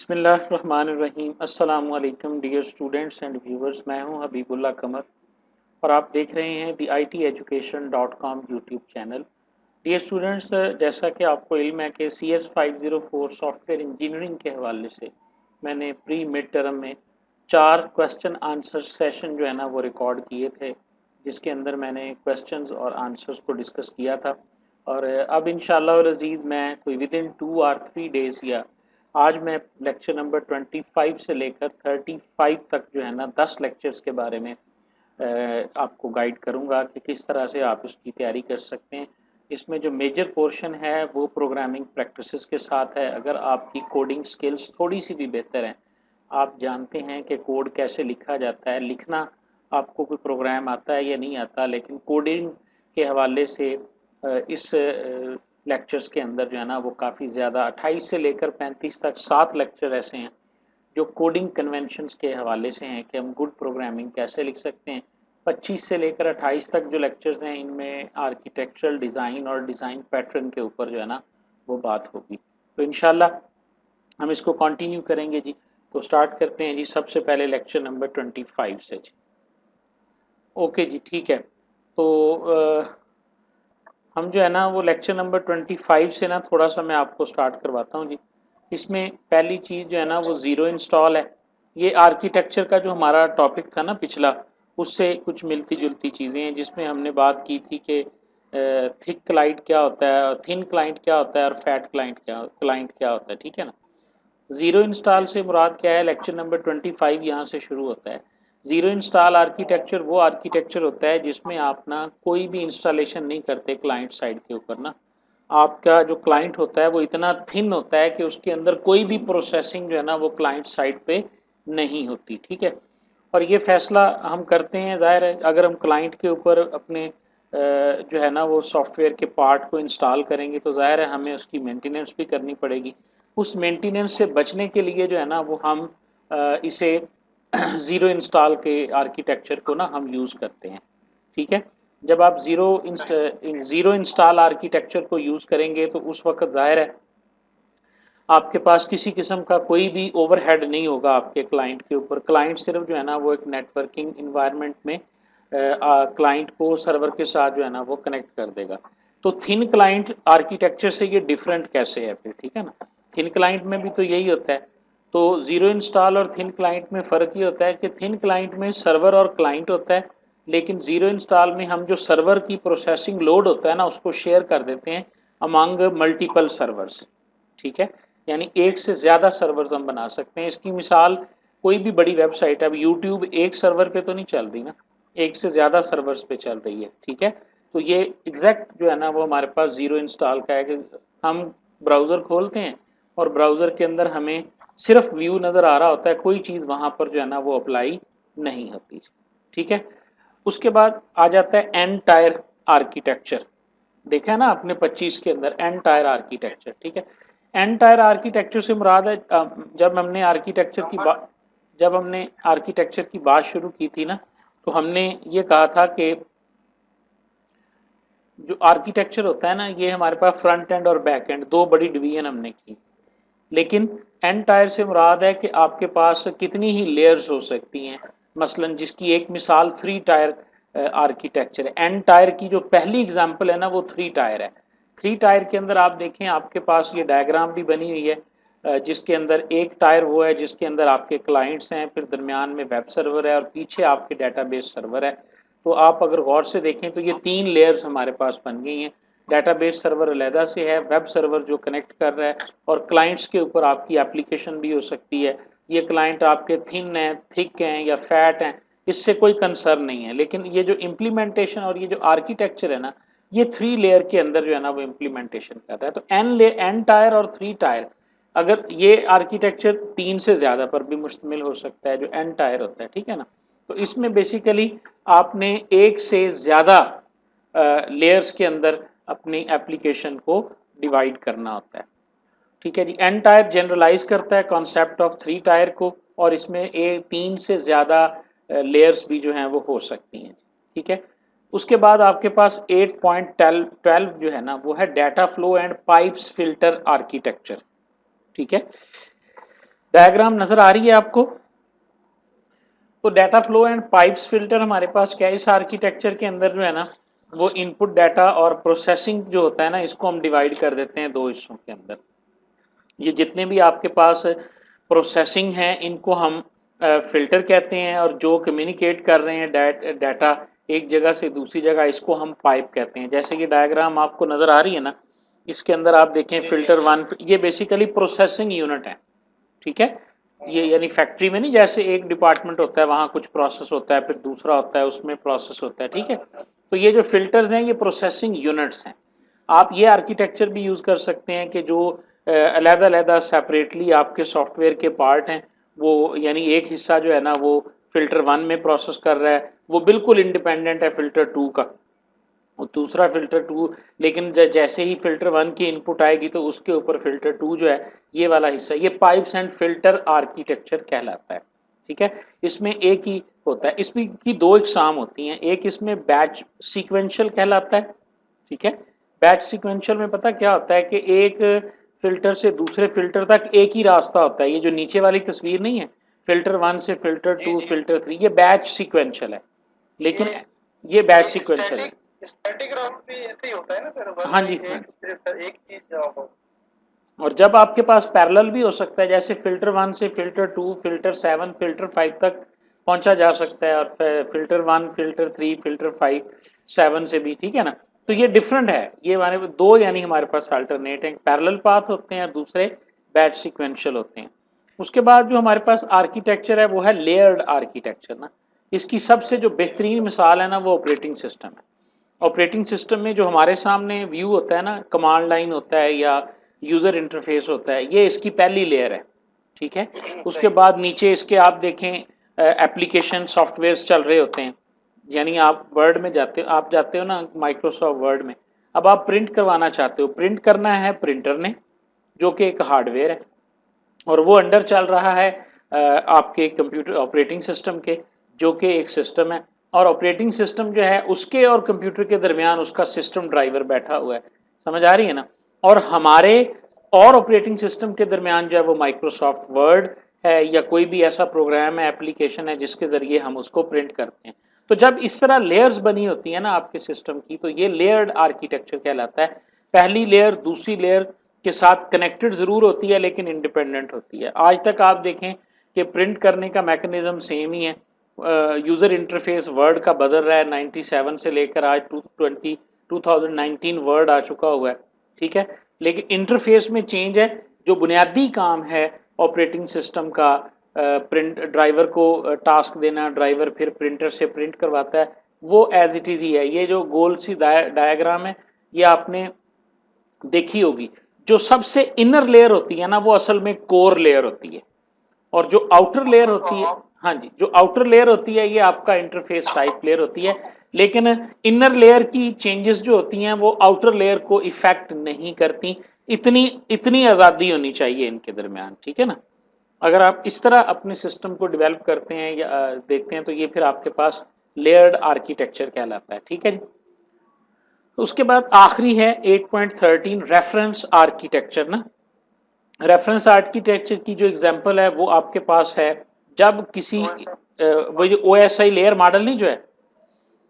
बिस्मिल्लाहिर्रहमानिर्रहीम अस्सलाम वालेकुम डियर स्टूडेंट्स एंड व्यूवर्स। मैं हूं हबीबुल्ला कमर और आप देख रहे हैं the ITeducation.com YouTube channel. Dear students, जैसा कि आपको इल्म है कि CS504 सॉफ्टवेयर इंजीनियरिंग के हवाले से मैंने प्री मिड टर्म में 4 क्वेश्चन आंसर सेशन जो है ना वो रिकॉर्ड किए थे, जिसके अंदर मैंने क्वेश्चंस और आंसर्स को डिस्कस किया था। और अब इंशाअल्लाह अल अज़ीज़ मैं कोई विद इन 2 और 3 डेज़ या आज मैं लेक्चर नंबर 25 से लेकर 35 तक जो है ना 10 लेक्चर्स के बारे में आपको गाइड करूंगा कि किस तरह से आप इसकी तैयारी कर सकते हैं। इसमें जो मेजर पोर्शन है वो प्रोग्रामिंग प्रैक्टिसेस के साथ है। अगर आपकी कोडिंग स्किल्स थोड़ी सी भी बेहतर हैं, आप जानते हैं कि कोड कैसे लिखा जाता है, लिखना आपको कोई प्रोग्राम आता है या नहीं आता, लेकिन कोडिंग के हवाले से इस लेक्चर्स के अंदर जो है ना वो काफ़ी ज़्यादा 28 से लेकर 35 तक 7 लेक्चर ऐसे हैं जो कोडिंग कन्वेंशंस के हवाले से हैं कि हम गुड प्रोग्रामिंग कैसे लिख सकते हैं। 25 से लेकर 28 तक जो लेक्चर्स हैं इनमें आर्किटेक्चरल डिज़ाइन और डिज़ाइन पैटर्न के ऊपर जो है ना वो बात होगी। तो इंशाल्लाह हम इसको कंटिन्यू करेंगे जी। तो स्टार्ट करते हैं जी सबसे पहले लेक्चर नंबर 25 से जी। ओके जी, ठीक है। तो हम जो है ना वो लेक्चर नंबर 25 से ना थोड़ा सा मैं आपको स्टार्ट करवाता हूँ जी। इसमें पहली चीज़ जो है ना वो ज़ीरो इंस्टॉल है। ये आर्किटेक्चर का जो हमारा टॉपिक था ना पिछला, उससे कुछ मिलती जुलती चीज़ें हैं, जिसमें हमने बात की थी कि थिक क्लाइंट क्या होता है, थिन क्लाइंट क्या होता है और फैट क्लाइंट क्या होता है, ठीक है ना। ज़ीरो इंस्टॉल से मुराद क्या है, लेक्चर नंबर 25 यहाँ से शुरू होता है। ज़ीरो इंस्टॉल आर्किटेक्चर वो आर्किटेक्चर होता है जिसमें आप ना कोई भी इंस्टॉलेशन नहीं करते क्लाइंट साइड के ऊपर ना। आपका जो क्लाइंट होता है वो इतना थिन होता है कि उसके अंदर कोई भी प्रोसेसिंग जो है ना वो क्लाइंट साइड पे नहीं होती, ठीक है। और ये फैसला हम करते हैं, ज़ाहिर है अगर हम क्लाइंट के ऊपर अपने जो है ना वो सॉफ्टवेयर के पार्ट को इंस्टॉल करेंगे तो ज़ाहिर है हमें उसकी मेंटेनेंस भी करनी पड़ेगी। उस मेंटेनेंस से बचने के लिए जो है ना वो हम इसे ज़ीरो इंस्टॉल के आर्किटेक्चर को ना हम यूज़ करते हैं, ठीक है। जब आप ज़ीरो इंस्टॉल आर्किटेक्चर को यूज़ करेंगे तो उस वक्त ज़ाहिर है आपके पास किसी किस्म का कोई भी ओवरहेड नहीं होगा आपके क्लाइंट के ऊपर। क्लाइंट सिर्फ जो है ना वो एक नेटवर्किंग इन्वायरमेंट में क्लाइंट को सर्वर के साथ जो है ना वो कनेक्ट कर देगा। तो थिन क्लाइंट आर्किटेक्चर से ये डिफरेंट कैसे है फिर, ठीक है ना। थिन क्लाइंट में भी तो यही होता है। तो ज़ीरो इंस्टॉल और थिन क्लाइंट में फ़र्क ये होता है कि थिन क्लाइंट में सर्वर और क्लाइंट होता है, लेकिन ज़ीरो इंस्टॉल में हम जो सर्वर की प्रोसेसिंग लोड होता है ना उसको शेयर कर देते हैं अमंग मल्टीपल सर्वर्स, ठीक है। यानी एक से ज़्यादा सर्वर्स हम बना सकते हैं। इसकी मिसाल कोई भी बड़ी वेबसाइट है, अब यूट्यूब एक सर्वर पे तो नहीं चल रही ना, एक से ज़्यादा सर्वर्स पे चल रही है, ठीक है। तो ये एग्जैक्ट जो है ना वो हमारे पास ज़ीरो इंस्टॉल का है कि हम ब्राउज़र खोलते हैं और ब्राउज़र के अंदर हमें सिर्फ व्यू नज़र आ रहा होता है, कोई चीज़ वहाँ पर जो है ना वो अप्लाई नहीं होती, ठीक है। उसके बाद आ जाता है एन टायर आर्किटेक्चर। देखा है ना आपने 25 के अंदर एन टायर आर्किटेक्चर, ठीक है। एन टायर आर्किटेक्चर से मुराद है जब हमने आर्किटेक्चर की बात शुरू की थी ना, तो हमने ये कहा था कि जो आर्किटेक्चर होता है ना ये हमारे पास फ्रंट एंड और बैक एंड दो बड़ी डिवीजन हमने की। लेकिन एन टायर से मुराद है कि आपके पास कितनी ही लेयर्स हो सकती हैं। मसलन जिसकी एक मिसाल 3 टायर आर्किटेक्चर है। एन टायर की जो पहली एग्जांपल है ना वो 3 टायर है। 3 टायर के अंदर आप देखें आपके पास ये डायग्राम भी बनी हुई है, जिसके अंदर एक टायर वो है जिसके अंदर आपके क्लाइंट्स हैं, फिर दरमियान में वेब सर्वर है और पीछे आपके डेटाबेस सर्वर है। तो आप अगर गौर से देखें तो ये 3 लेयर्स हमारे पास बन गई हैं। डेटाबेस सर्वर अलहदा से है, वेब सर्वर जो कनेक्ट कर रहा है, और क्लाइंट्स के ऊपर आपकी एप्लीकेशन भी हो सकती है। ये क्लाइंट आपके थिन हैं, थिक हैं या फैट हैं, इससे कोई कंसर्न नहीं है। लेकिन ये जो इम्प्लीमेंटेशन और ये जो आर्किटेक्चर है ना, ये 3 लेयर के अंदर जो है ना वो इम्प्लीमेंटेशन कर रहा है। तो एन टायर और 3 टायर, अगर ये आर्किटेक्चर 3 से ज़्यादा पर भी मुश्तमिल हो सकता है जो एन टायर होता है, ठीक है ना। तो इसमें बेसिकली आपने एक से ज़्यादा लेयर्स के अंदर अपनी एप्लीकेशन को डिवाइड करना होता है, ठीक है जी। एन टायर जनरलाइज करता है कॉन्सेप्ट ऑफ 3 टायर को, और इसमें 3 से ज़्यादा लेयर्स भी जो हैं वो हो सकती हैं, ठीक है। उसके बाद आपके पास 8.12 जो है ना वो है data flow and pipes filter architecture, ठीक है। डायग्राम नजर आ रही है आपको? तो data flow and pipes filter हमारे पास क्या है, इस आर्किटेक्चर के अंदर जो है ना वो इनपुट डाटा और प्रोसेसिंग जो होता है ना, इसको हम डिवाइड कर देते हैं दो हिस्सों के अंदर। ये जितने भी आपके पास प्रोसेसिंग है इनको हम फिल्टर कहते हैं, और जो कम्युनिकेट कर रहे हैं डाटा एक जगह से दूसरी जगह, इसको हम पाइप कहते हैं। जैसे कि डायग्राम आपको नजर आ रही है ना, इसके अंदर आप देखें फिल्टर वन, ये बेसिकली प्रोसेसिंग यूनिट है, ठीक है। ये यानी फैक्ट्री में नहीं, जैसे एक डिपार्टमेंट होता है वहाँ कुछ प्रोसेस होता है, फिर दूसरा होता है उसमें प्रोसेस होता है, ठीक है। तो ये जो फिल्टर्स हैं ये प्रोसेसिंग यूनिट्स हैं। आप ये आर्किटेक्चर भी यूज़ कर सकते हैं कि जो अलग-अलग सेपरेटली आपके सॉफ्टवेयर के पार्ट हैं, वो यानी एक हिस्सा जो है ना वो फिल्टर वन में प्रोसेस कर रहा है, वो बिल्कुल इंडिपेंडेंट है फिल्टर टू का, और दूसरा फिल्टर टू, लेकिन जैसे ही फिल्टर वन की इनपुट आएगी तो उसके ऊपर फिल्टर टू जो है ये वाला हिस्सा, ये पाइप्स एंड फिल्टर आर्किटेक्चर कहलाता है, ठीक है। इसमें एक ही होता है, इसमें की दो इकसाम होती हैं, एक इसमें बैच सीक्वेंशियल कहलाता है, ठीक है। बैच सीक्वेंशियल में पता क्या होता है कि एक फिल्टर से दूसरे फिल्टर तक एक ही रास्ता होता है, ये जो नीचे वाली तस्वीर नहीं है, फिल्टर वन से फिल्टर टू फिल्टर थ्री, ये बैच सीक्वेंशियल है, लेकिन ये बैच सीक्वेंशियल है। स्टैटिक राउट भी ऐसे ही होता है ना सर, हाँ जी, एक चीज जॉब हो। और जब आपके पास पैरेलल भी हो सकता है, जैसे फिल्टर वन से filter two filter seven filter five तक पहुंचा जा सकता है, और filter one filter three filter five seven से भी, ठीक है ना। तो ये डिफरेंट है, ये हमारे दो यानी हमारे पास अल्टरनेट है, पैरेलल पाथ होते हैं और दूसरे बैच सीक्वेंशियल होते हैं। उसके बाद जो हमारे पास आर्किटेक्चर है वो है लेयर्ड आर्किटेक्चर ना। इसकी सबसे जो बेहतरीन मिसाल है ना वो ऑपरेटिंग सिस्टम है। ऑपरेटिंग सिस्टम में जो हमारे सामने व्यू होता है ना, कमांड लाइन होता है या यूज़र इंटरफेस होता है, ये इसकी पहली लेयर है, ठीक है। उसके बाद नीचे इसके आप देखें एप्लीकेशन सॉफ्टवेयर्स चल रहे होते हैं, यानी आप वर्ड में जाते हो, आप जाते हो ना माइक्रोसॉफ्ट वर्ड में, अब आप प्रिंट करवाना चाहते हो, प्रिंट करना है प्रिंटर ने जो कि एक हार्डवेयर है, और वो अंडर चल रहा है आपके कंप्यूटर ऑपरेटिंग सिस्टम के, जो कि एक सिस्टम है, और ऑपरेटिंग सिस्टम जो है उसके और कंप्यूटर के दरमियान उसका सिस्टम ड्राइवर बैठा हुआ है, समझ आ रही है ना। और हमारे और ऑपरेटिंग सिस्टम के दरमियान जो है वो माइक्रोसॉफ्ट वर्ड है या कोई भी ऐसा प्रोग्राम है एप्लीकेशन है जिसके ज़रिए हम उसको प्रिंट करते हैं। तो जब इस तरह लेयर्स बनी होती है ना आपके सिस्टम की, तो ये लेयर्ड आर्किटेक्चर कहलाता है। पहली लेयर दूसरी लेयर के साथ कनेक्टेड ज़रूर होती है लेकिन इंडिपेंडेंट होती है। आज तक आप देखें कि प्रिंट करने का मैकेनिज्म सेम ही है, यूज़र इंटरफेस वर्ड का बदल रहा है, 97 से लेकर आज 2019 वर्ड आ चुका हुआ है, ठीक है। लेकिन इंटरफेस में चेंज है, जो बुनियादी काम है ऑपरेटिंग सिस्टम का, प्रिंट ड्राइवर को टास्क देना, ड्राइवर फिर प्रिंटर से प्रिंट करवाता है, वो एज इट इज़ ही है। ये जो गोल सी डायग्राम है ये आपने देखी होगी। जो सबसे इनर लेयर होती है ना वो असल में कोर लेयर होती है, और जो आउटर लेयर होती है, हाँ जी, जो आउटर लेयर होती है ये आपका इंटरफेस टाइप लेयर होती है, लेकिन इनर लेयर की चेंजेस जो होती हैं वो आउटर लेयर को इफेक्ट नहीं करती। इतनी इतनी आज़ादी होनी चाहिए इनके दरमियान, ठीक है ना। अगर आप इस तरह अपने सिस्टम को डेवलप करते हैं या देखते हैं तो ये फिर आपके पास लेयर्ड आर्किटेक्चर कहलाता है, ठीक है जी। उसके बाद आखिरी है 8.13 रेफरेंस आर्किटेक्चर ना। रेफरेंस आर्किटेक्चर की जो एग्जांपल है वो आपके पास है, जब किसी वो जो OSI लेयर मॉडल नहीं जो है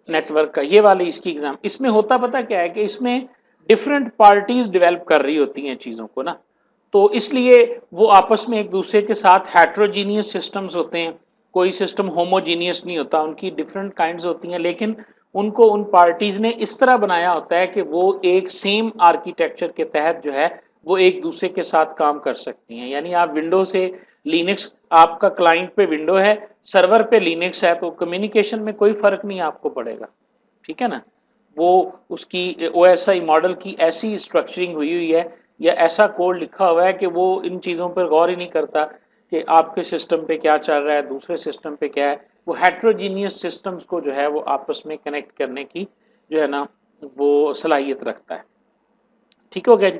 नेटवर्क का, ये वाली इसकी एग्जाम, इसमें होता पता क्या है कि इसमें डिफरेंट पार्टीज डेवलप कर रही होती हैं चीज़ों को ना, तो इसलिए वो आपस में एक दूसरे के साथ हेट्रोजीनियस सिस्टम्स होते हैं, कोई सिस्टम होमोजीनियस नहीं होता, उनकी डिफरेंट काइंड्स होती हैं, लेकिन उनको उन पार्टीज़ ने इस तरह बनाया होता है कि वो एक सेम आर्किटेक्चर के तहत जो है वो एक दूसरे के साथ काम कर सकती हैं। यानी आप विंडो से लिनक्स, आपका क्लाइंट पे विंडो है, सर्वर पे लिनक्स है, तो कम्युनिकेशन में कोई फ़र्क नहीं आपको पड़ेगा, ठीक है ना। वो उसकी OSI मॉडल की ऐसी स्ट्रक्चरिंग हुई हुई है या ऐसा कोड लिखा हुआ है कि वो इन चीज़ों पर गौर ही नहीं करता कि आपके सिस्टम पे क्या चल रहा है, दूसरे सिस्टम पे क्या है। वो हेट्रोजीनियस सिस्टम्स को जो है वो आपस में कनेक्ट करने की जो है ना वो सलाहियत रखता है, ठीक हो गया जी।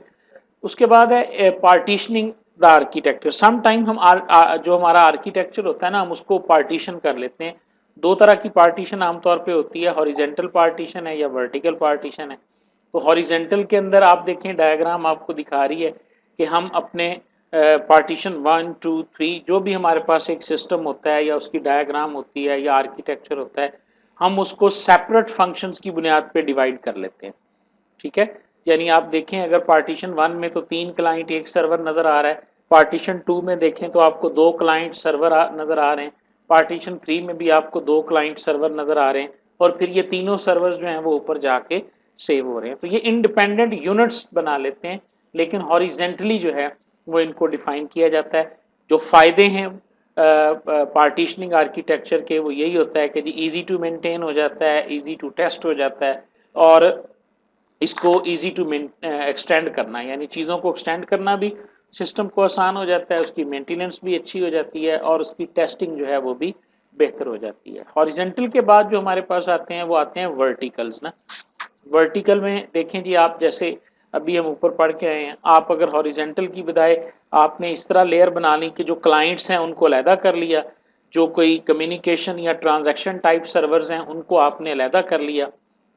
उसके बाद है partitioning the architecture. Some time हम जो हमारा आर्किटेक्चर होता है ना हम उसको पार्टीशन कर लेते हैं। दो तरह की पार्टीशन आमतौर पे होती है, हॉरिजेंटल पार्टीशन है या वर्टिकल पार्टीशन है। तो हॉरिजेंटल के अंदर आप देखें डायग्राम आपको दिखा रही है कि हम अपने पार्टीशन 1 2 3 जो भी हमारे पास एक सिस्टम होता है या उसकी डायग्राम होती है या आर्किटेक्चर होता है, हम उसको सेपरेट फंक्शंस की बुनियाद पे डिवाइड कर लेते हैं। ठीक है, यानी आप देखें अगर पार्टीशन 1 में तो 3 क्लाइंट एक सर्वर नज़र आ रहा है, पार्टीशन 2 में देखें तो आपको 2 क्लाइंट सर्वर नज़र आ रहे हैं, पार्टीशन 3 में भी आपको 2 क्लाइंट सर्वर नज़र आ रहे हैं, और फिर ये तीनों सर्वर्स जो हैं वो ऊपर जाके सेव हो रहे हैं। तो ये इंडिपेंडेंट यूनिट्स बना लेते हैं, लेकिन हॉरिजेंटली जो है वो इनको डिफाइन किया जाता है। जो फ़ायदे हैं पार्टीशनिंग आर्किटेक्चर के वो यही होता है कि जी ईजी टू मेंटेन हो जाता है, ईजी टू टेस्ट हो जाता है, और इसको ईजी टू एक्सटेंड करना, यानी चीज़ों को एक्सटेंड करना भी सिस्टम को आसान हो जाता है, उसकी मेंटेनेंस भी अच्छी हो जाती है, और उसकी टेस्टिंग जो है वो भी बेहतर हो जाती है। हॉरिजेंटल के बाद जो हमारे पास आते हैं वो आते हैं वर्टिकल्स ना। वर्टिकल में देखें जी, आप जैसे अभी हम ऊपर पढ़ के आए हैं, आप अगर हॉरिजेंटल की बजाय आपने इस तरह लेयर बना ली कि जो क्लाइंट्स हैं उनको अलहदा कर लिया, जो कोई कम्युनिकेशन या ट्रांजैक्शन टाइप सर्वर्स हैं उनको आपने अलहदा कर लिया,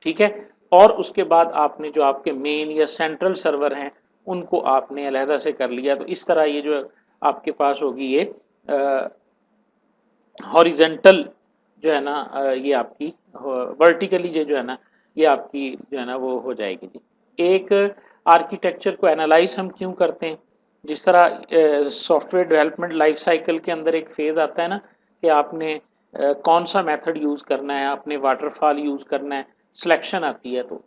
ठीक है, और उसके बाद आपने जो आपके मेन या सेंट्रल सर्वर हैं उनको आपने अलहदा से कर लिया। तो इस तरह ये जो आपके पास होगी ये हॉरिजेंटल जो है ना, ये आपकी वर्टिकली जो है ना, ये आपकी जो है ना वो हो जाएगी जी। एक आर्किटेक्चर को एनालाइज हम क्यों करते हैं, जिस तरह सॉफ्टवेयर डेवलपमेंट लाइफ साइकिल के अंदर एक फेज आता है ना कि आपने कौन सा मेथड यूज़ करना है, आपने वाटरफॉल यूज़ करना है, सिलेक्शन आती है, तो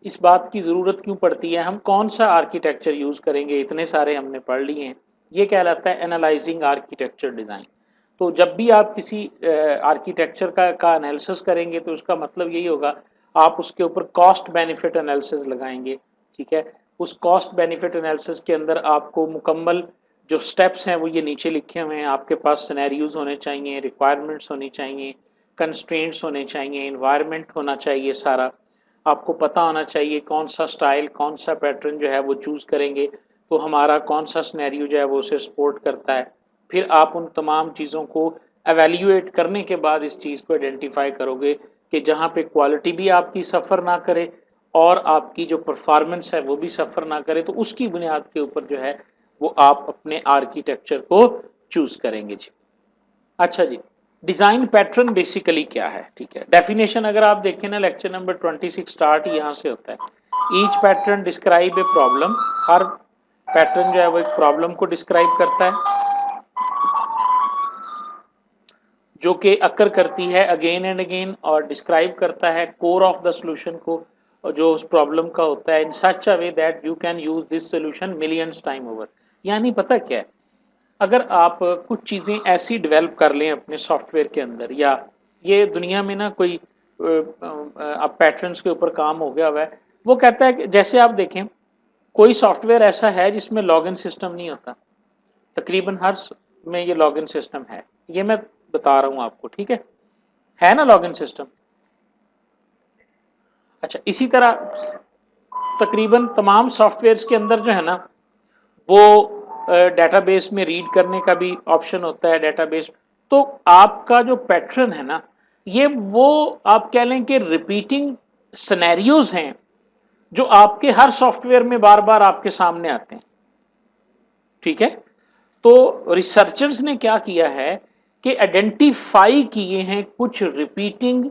इस बात की ज़रूरत क्यों पड़ती है, हम कौन सा आर्किटेक्चर यूज़ करेंगे, इतने सारे हमने पढ़ लिए हैं। ये कहलाता है एनालाइजिंग आर्किटेक्चर डिज़ाइन। तो जब भी आप किसी आर्किटेक्चर का एनालिसिस करेंगे तो उसका मतलब यही होगा, आप उसके ऊपर कॉस्ट बेनिफिट एनालिसिस लगाएंगे। ठीक है, उस कॉस्ट बेनिफिट एनालिसिस के अंदर आपको मुकम्मल जो स्टेप्स हैं वो ये नीचे लिखे हुए हैं। आपके पास सिनेरियोज होने चाहिए, रिक्वायरमेंट्स होनी चाहिए, कंस्ट्रेंट्स होने चाहिए, इन्वायरमेंट होना चाहिए सारा। आपको पता होना चाहिए कौन सा स्टाइल, कौन सा पैटर्न जो है वो चूज़ करेंगे तो हमारा कौन सा सिनेरियो जो है वो उसे सपोर्ट करता है। फिर आप उन तमाम चीज़ों को एवेल्यूएट करने के बाद इस चीज़ को आइडेंटिफाई करोगे कि जहाँ पे क्वालिटी भी आपकी सफ़र ना करे और आपकी जो परफॉर्मेंस है वो भी सफ़र ना करे, तो उसकी बुनियाद के ऊपर जो है वो आप अपने आर्किटेक्चर को चूज़ करेंगे जी। अच्छा जी, डिज़ाइन पैटर्न बेसिकली क्या है, ठीक है। डेफिनेशन अगर आप देखें ना, लेक्चर नंबर 26 स्टार्ट यहाँ से होता है। Each pattern describe a problem, her pattern जो है वो एक प्रॉब्लम को डिस्क्राइब करता है जो कि अकर करती है अगेन एंड अगेन, और डिस्क्राइब करता है कोर ऑफ द सोल्यूशन को, और जो उस प्रॉब्लम का होता है, in such a way that you can use this solution millions time over. यानी पता क्या है, अगर आप कुछ चीज़ें ऐसी डेवलप कर लें अपने सॉफ्टवेयर के अंदर, या ये दुनिया में ना कोई आप पैटर्न्स के ऊपर काम हो गया हुआ है, वो कहता है कि जैसे आप देखें कोई सॉफ्टवेयर ऐसा है जिसमें लॉगिन सिस्टम नहीं होता, तकरीबन हर में ये लॉगिन सिस्टम है, ये मैं बता रहा हूँ आपको, ठीक है ना लॉगिन सिस्टम। अच्छा, इसी तरह तकरीबन तमाम सॉफ्टवेयर्स के अंदर जो है ना वो डेटाबेस में रीड करने का भी ऑप्शन होता है डेटाबेस। तो आपका जो पैटर्न है ना, ये वो आप कह लें कि रिपीटिंग सिनेरियोज हैं जो आपके हर सॉफ्टवेयर में बार बार आपके सामने आते हैं। ठीक है, तो रिसर्चर्स ने क्या किया है कि आइडेंटिफाई किए हैं कुछ रिपीटिंग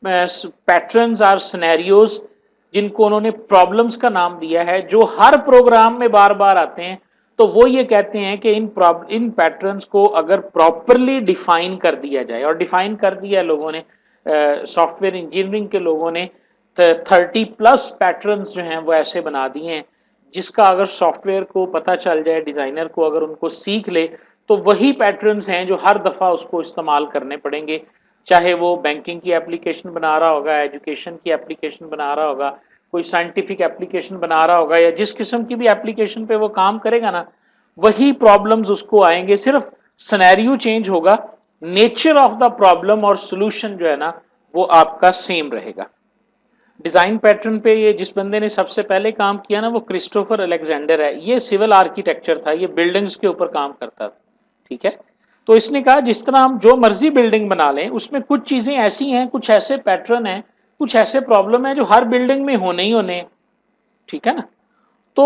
पैटर्न्स और सिनेरियोज जिनको उन्होंने प्रॉब्लम्स का नाम दिया है, जो हर प्रोग्राम में बार बार आते हैं। तो वो ये कहते हैं कि इन पैटर्न्स को अगर प्रॉपरली डिफाइन कर दिया जाए, और डिफाइन कर दिया लोगों ने, सॉफ्टवेयर इंजीनियरिंग के लोगों ने 30+ पैटर्न्स जो हैं वो ऐसे बना दिए हैं, जिसका अगर सॉफ्टवेयर को पता चल जाए, डिज़ाइनर को अगर उनको सीख ले, तो वही पैटर्न्स हैं जो हर दफ़ा उसको इस्तेमाल करने पड़ेंगे। चाहे वो बैंकिंग की एप्लीकेशन बना रहा होगा, एजुकेशन की एप्लीकेशन बना रहा होगा, कोई साइंटिफिक एप्लीकेशन बना रहा होगा, या जिस किस्म की भी एप्लीकेशन पे वो काम करेगा ना, वही प्रॉब्लम्स उसको आएंगे, सिर्फ सिनेरियो चेंज होगा, नेचर ऑफ द प्रॉब्लम और सोल्यूशन जो है ना वो आपका सेम रहेगा। डिज़ाइन पैटर्न पे ये जिस बंदे ने सबसे पहले काम किया ना वो क्रिस्टोफर अलेक्जेंडर है। ये सिविल आर्किटेक्चर था, ये बिल्डिंग्स के ऊपर काम करता था। ठीक है, तो इसने कहा जिस तरह हम जो मर्जी बिल्डिंग बना लें, उसमें कुछ चीज़ें ऐसी हैं, कुछ ऐसे पैटर्न हैं, कुछ ऐसे प्रॉब्लम है जो हर बिल्डिंग में होने ही होने हैं। ठीक है ना, तो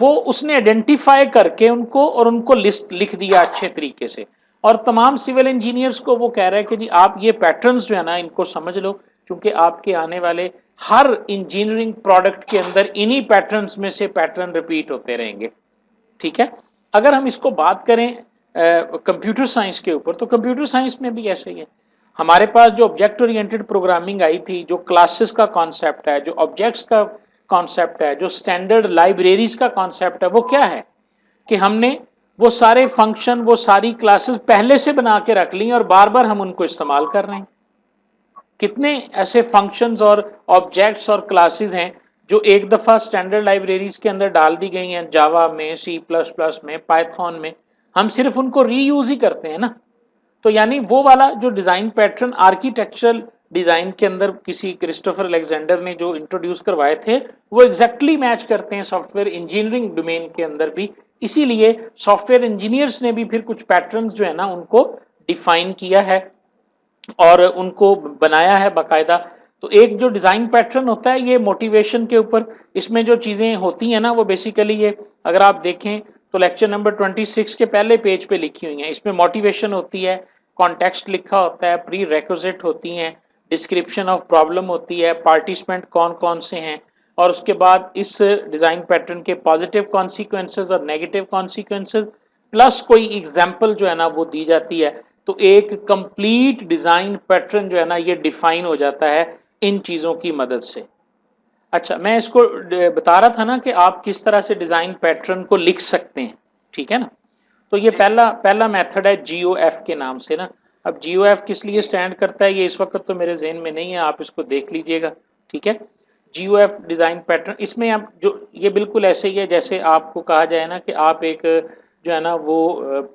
वो उसने आइडेंटिफाई करके उनको और उनको लिस्ट लिख दिया अच्छे तरीके से। और तमाम सिविल इंजीनियर्स को वो कह रहा है कि जी आप ये पैटर्न्स जो है ना इनको समझ लो, क्योंकि आपके आने वाले हर इंजीनियरिंग प्रोडक्ट के अंदर इन्हीं पैटर्न्स में से पैटर्न रिपीट होते रहेंगे। ठीक है। अगर हम इसको बात करें कंप्यूटर साइंस के ऊपर, तो कंप्यूटर साइंस में भी ऐसे ही है। हमारे पास जो ऑब्जेक्ट ओरिएंटेड प्रोग्रामिंग आई थी, जो क्लासेस का कॉन्सेप्ट है, जो ऑब्जेक्ट्स का कॉन्सेप्ट है, जो स्टैंडर्ड लाइब्रेरीज का कॉन्सेप्ट है, वो क्या है कि हमने वो सारे फंक्शन, वो सारी क्लासेस पहले से बना के रख ली और बार बार हम उनको इस्तेमाल कर रहे हैं। कितने ऐसे फंक्शंस और ऑब्जेक्ट्स और क्लासेस हैं जो एक दफ़ा स्टैंडर्ड लाइब्रेरीज के अंदर डाल दी गई हैं, जावा में, सी प्लस प्लस में, पाइथन में, हम सिर्फ उनको रीयूज ही करते हैं ना। तो यानी वो वाला जो डिज़ाइन पैटर्न आर्किटेक्चरल डिज़ाइन के अंदर किसी क्रिस्टोफर अलेक्जेंडर ने जो इंट्रोड्यूस करवाए थे, वो एग्जैक्टली मैच करते हैं सॉफ्टवेयर इंजीनियरिंग डोमेन के अंदर भी। इसीलिए सॉफ्टवेयर इंजीनियर्स ने भी फिर कुछ पैटर्न जो है ना उनको डिफाइन किया है और उनको बनाया है बाकायदा। तो एक जो डिज़ाइन पैटर्न होता है ये मोटिवेशन के ऊपर, इसमें जो चीज़ें होती हैं ना वो बेसिकली ये, अगर आप देखें तो लेक्चर नंबर 26 के पहले पेज पे लिखी हुई हैं। इसमें मोटिवेशन होती है, कॉन्टेक्स्ट लिखा होता है, प्री रेक्विजिट होती हैं, डिस्क्रिप्शन ऑफ प्रॉब्लम होती है, पार्टिसिपेंट कौन कौन से हैं, और उसके बाद इस डिज़ाइन पैटर्न के पॉजिटिव कॉन्सिक्वेंसेज और नेगेटिव कॉन्सिक्वेंसेज प्लस कोई एग्जाम्पल जो है ना वो दी जाती है। तो एक कंप्लीट डिज़ाइन पैटर्न जो है ना ये डिफाइन हो जाता है इन चीज़ों की मदद से। अच्छा, मैं इसको बता रहा था ना कि आप किस तरह से डिज़ाइन पैटर्न को लिख सकते हैं, ठीक है ना। तो ये पहला पहला मेथड है GOF के नाम से ना। अब GOF किस लिए स्टैंड करता है ये इस वक्त तो मेरे जहन में नहीं है, आप इसको देख लीजिएगा। ठीक है। GOF डिज़ाइन पैटर्न, इसमें आप जो ये बिल्कुल ऐसे ही है जैसे आपको कहा जाए ना कि आप एक जो है ना वो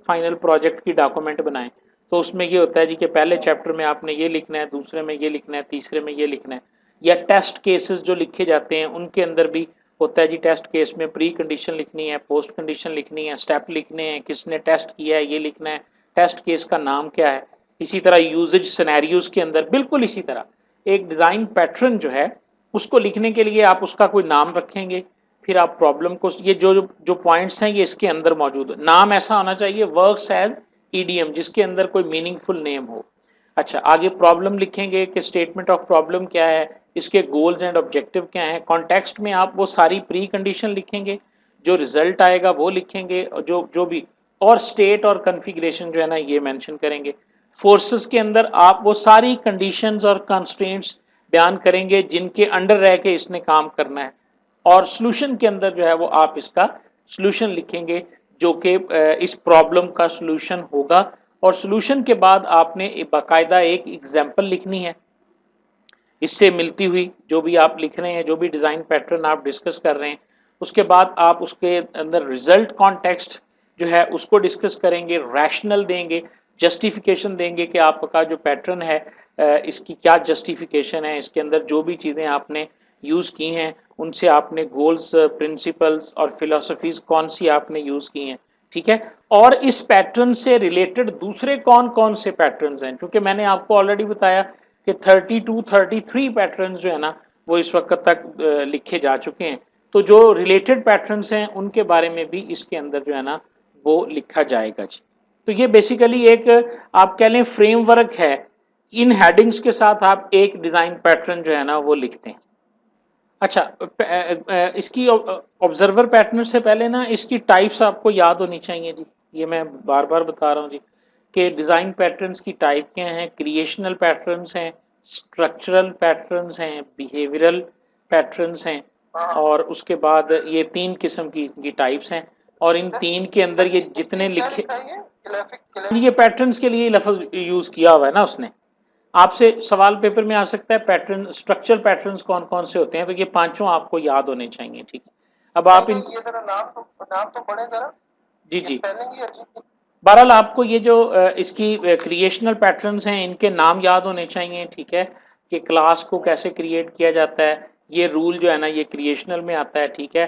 फाइनल प्रोजेक्ट की डॉक्यूमेंट बनाएं। तो उसमें ये होता है जी कि पहले चैप्टर में आपने ये लिखना है, दूसरे में ये लिखना है, तीसरे में ये लिखना है। या टेस्ट केसेस जो लिखे जाते हैं उनके अंदर भी होता है जी, टेस्ट केस में प्री कंडीशन लिखनी है, पोस्ट कंडीशन लिखनी है, स्टेप लिखने हैं, किसने टेस्ट किया है ये लिखना है, टेस्ट केस का नाम क्या है। इसी तरह यूजेज सिनेरियोज के अंदर बिल्कुल इसी तरह एक डिज़ाइन पैटर्न जो है उसको लिखने के लिए आप उसका कोई नाम रखेंगे, फिर आप प्रॉब्लम को, ये जो जो पॉइंट्स हैं ये इसके अंदर मौजूद है। नाम ऐसा होना चाहिए वर्क्स एज ईडीएम, जिसके अंदर कोई मीनिंगफुल नेम हो। अच्छा, आगे प्रॉब्लम लिखेंगे कि स्टेटमेंट ऑफ प्रॉब्लम क्या है, इसके गोल्स एंड ऑब्जेक्टिव क्या हैं। कॉन्टेक्स्ट में आप वो सारी प्री कंडीशन लिखेंगे, जो रिजल्ट आएगा वो लिखेंगे, और जो जो भी, और स्टेट और कन्फिग्रेशन जो है ना ये मेंशन करेंगे। फोर्सेस के अंदर आप वो सारी कंडीशंस और कंस्ट्रेंट्स बयान करेंगे जिनके अंडर रह के इसने काम करना है। और सॉल्यूशन के अंदर जो है वो आप इसका सॉल्यूशन लिखेंगे जो कि इस प्रॉब्लम का सॉल्यूशन होगा। और सॉल्यूशन के बाद आपने बाकायदा एक एग्जाम्पल लिखनी है इससे मिलती हुई, जो भी आप लिख रहे हैं, जो भी डिज़ाइन पैटर्न आप डिस्कस कर रहे हैं। उसके बाद आप उसके अंदर रिजल्ट कॉन्टेक्स्ट जो है उसको डिस्कस करेंगे, रैशनल देंगे, जस्टिफिकेशन देंगे कि आपका जो पैटर्न है इसकी क्या जस्टिफिकेशन है, इसके अंदर जो भी चीज़ें आपने यूज़ की हैं उनसे आपने गोल्स, प्रिंसिपल्स और फिलोसफीज कौन सी आपने यूज़ की हैं। ठीक है। और इस पैटर्न से रिलेटेड दूसरे कौन कौन से पैटर्न्स हैं, क्योंकि मैंने आपको ऑलरेडी बताया कि 32 33 पैटर्न्स जो है ना वो इस वक्त तक लिखे जा चुके हैं। तो जो रिलेटेड पैटर्न्स हैं उनके बारे में भी इसके अंदर जो है ना वो लिखा जाएगा जी। तो ये बेसिकली एक आप कह लें फ्रेमवर्क है। इन हेडिंग्स के साथ आप एक डिज़ाइन पैटर्न जो है ना वो लिखते हैं। अच्छा, इसकी ऑब्जर्वर पैटर्न से पहले ना इसकी टाइप्स आपको याद होनी चाहिए जी। ये मैं बार बार बता रहा हूँ जी कि डिज़ाइन पैटर्न्स की टाइप क्या हैं। क्रिएशनल पैटर्न्स हैं, स्ट्रक्चरल पैटर्न्स हैं, बिहेवियरल पैटर्न्स हैं, और उसके बाद ये 3 किस्म की इनकी टाइप्स हैं। और इन 3 के अंदर ये जितने लिखे, ये पैटर्न्स के लिए लफ्ज़ यूज़ किया हुआ है ना उसने। आपसे सवाल पेपर में आ सकता है पैटर्न, स्ट्रक्चर पैटर्न्स कौन कौन से होते हैं, तो ये पांचों आपको याद होने चाहिए। ठीक है। अब आप इन, ये जरा नाम तो पढ़े जरा। जी जी, स्पेलिंग ही अजीब। बहरहाल आपको ये जो इसकी क्रिएशनल पैटर्न्स हैं इनके नाम याद होने चाहिए। ठीक है, कि क्लास को कैसे क्रिएट किया जाता है, ये रूल जो है ना ये क्रिएशनल में आता है। ठीक है।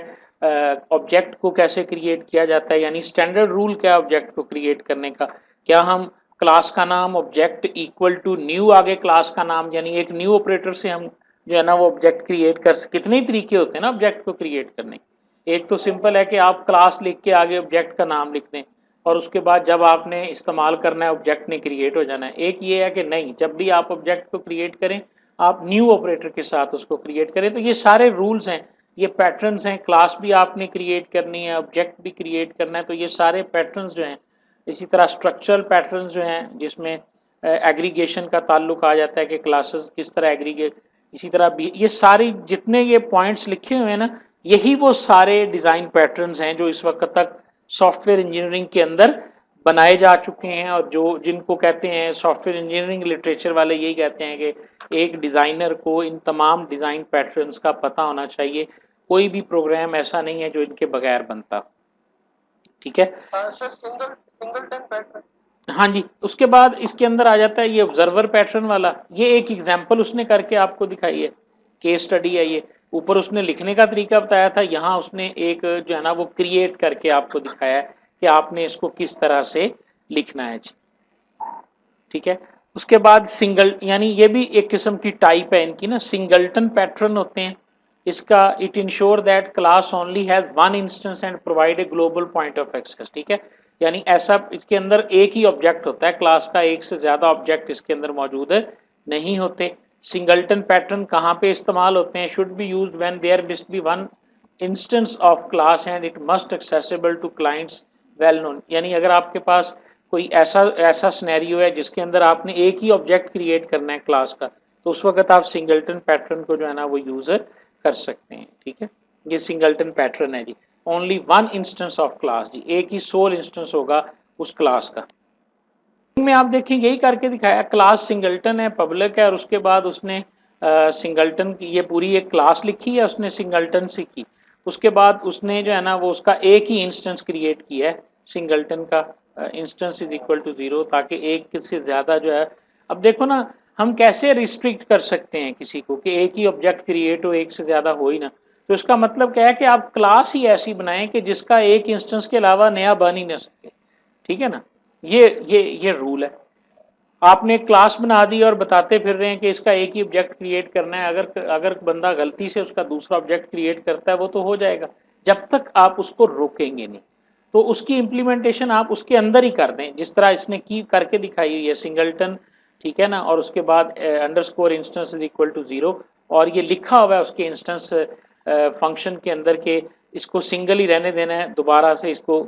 ऑब्जेक्ट को कैसे क्रिएट किया जाता है, यानी स्टैंडर्ड रूल क्या है ऑब्जेक्ट को क्रिएट करने का। क्या हम क्लास का नाम ऑब्जेक्ट इक्वल टू न्यू आगे क्लास का नाम, यानी एक न्यू ऑपरेटर से हम जो है ना वो ऑब्जेक्ट क्रिएट कर, कितने तरीके होते हैं ना ऑब्जेक्ट को क्रिएट करने के। एक तो सिंपल है कि आप क्लास लिख के आगे ऑब्जेक्ट का नाम लिख दें और उसके बाद जब आपने इस्तेमाल करना है ऑब्जेक्ट ने क्रिएट हो जाना है। एक ये है कि नहीं, जब भी आप ऑब्जेक्ट को क्रिएट करें आप न्यू ऑपरेटर के साथ उसको क्रिएट करें। तो ये सारे रूल्स हैं, ये पैटर्न्स हैं। क्लास भी आपने क्रिएट करनी है, ऑब्जेक्ट भी क्रिएट करना है, तो ये सारे पैटर्न्स जो हैं। इसी तरह स्ट्रक्चरल पैटर्न्स जो हैं जिसमें एग्रीगेशन का ताल्लुक आ जाता है कि क्लासेस किस तरह एग्रीगेट, इसी तरह भी ये सारी जितने ये पॉइंट्स लिखे हुए हैं ना, यही वो सारे डिज़ाइन पैटर्न्स हैं जो इस वक्त तक सॉफ्टवेयर इंजीनियरिंग के अंदर बनाए जा चुके हैं। और जो जिनको कहते हैं सॉफ्टवेयर इंजीनियरिंग लिटरेचर वाले यही कहते हैं कि एक डिज़ाइनर को इन तमाम डिज़ाइन पैटर्न्स का पता होना चाहिए। कोई भी प्रोग्राम ऐसा नहीं है जो इनके बगैर बनता। ठीक है सर सिंगलटन पैटर्न। हाँ जी। उसके बाद इसके अंदर आ जाता है ये ऑब्जर्वर पैटर्न वाला। ये एक एग्जाम्पल उसने करके आपको दिखाई है, केस स्टडी है ये। ऊपर उसने लिखने का तरीका बताया था, यहाँ उसने एक जो है ना वो क्रिएट करके आपको दिखाया है कि आपने इसको किस तरह से लिखना है जी। ठीक है। उसके बाद सिंगल, यानी ये भी एक किस्म की टाइप है इनकी ना, सिंगल्टन पैटर्न होते हैं। इसका it ensure that class only has one instance and provide a global point of access. ठीक है, यानी ऐसा इसके अंदर एक ही ऑब्जेक्ट होता है, क्लास का एक से ज़्यादा ऑब्जेक्ट इसके अंदर मौजूद नहीं होते। सिंगल्टन पैटर्न कहाँ पे इस्तेमाल होते हैं? Should be used when there must be one instance of class and it must accessible to clients well known. यानी अगर आपके पास कोई ऐसा ऐसा सिनेरियो है जिसके अंदर आपने एक ही ऑब्जेक्ट क्रिएट करना है क्लास का, तो उस वक्त आप सिंगल्टन पैटर्न को जो है ना वो यूज़ कर सकते हैं। ठीक है, ये सिंगल्टन पैटर्न है जी। Only one instance of class जी, एक ही सोल इंस्टेंस होगा उस क्लास का। में आप देखें यही करके दिखाया, क्लास सिंगल्टन है, पब्लिक है, और उसके बाद उसने सिंगल्टन की ये पूरी एक क्लास लिखी है उसने सिंगल्टन से की। उसके बाद उसने जो है ना वो उसका एक ही इंस्टेंस क्रिएट किया है सिंगल्टन का, इंस्टेंस इज इक्वल टू 0, ताकि एक से ज़्यादा जो है। अब देखो ना, हम कैसे रिस्ट्रिक्ट कर सकते हैं किसी को कि एक ही ऑब्जेक्ट क्रिएट हो, एक से ज़्यादा हो ही ना। तो इसका मतलब क्या है कि आप क्लास ही ऐसी बनाएं कि जिसका एक इंस्टेंस के अलावा नया बन ही ना सके। ठीक है ना, ये रूल है। आपने क्लास बना दी और बताते फिर रहे हैं कि इसका एक ही ऑब्जेक्ट क्रिएट करना है। अगर अगर बंदा गलती से उसका दूसरा ऑब्जेक्ट क्रिएट करता है वो तो हो जाएगा, जब तक आप उसको रोकेंगे नहीं। तो उसकी इम्प्लीमेंटेशन आप उसके अंदर ही कर दें, जिस तरह इसने की करके दिखाई हुई है सिंगल्टन। ठीक है ना, और उसके बाद underscore instance is equal to 0, और ये लिखा हुआ है उसके इंस्टेंस फंक्शन के अंदर के इसको सिंगल ही रहने देना है, दोबारा से इसको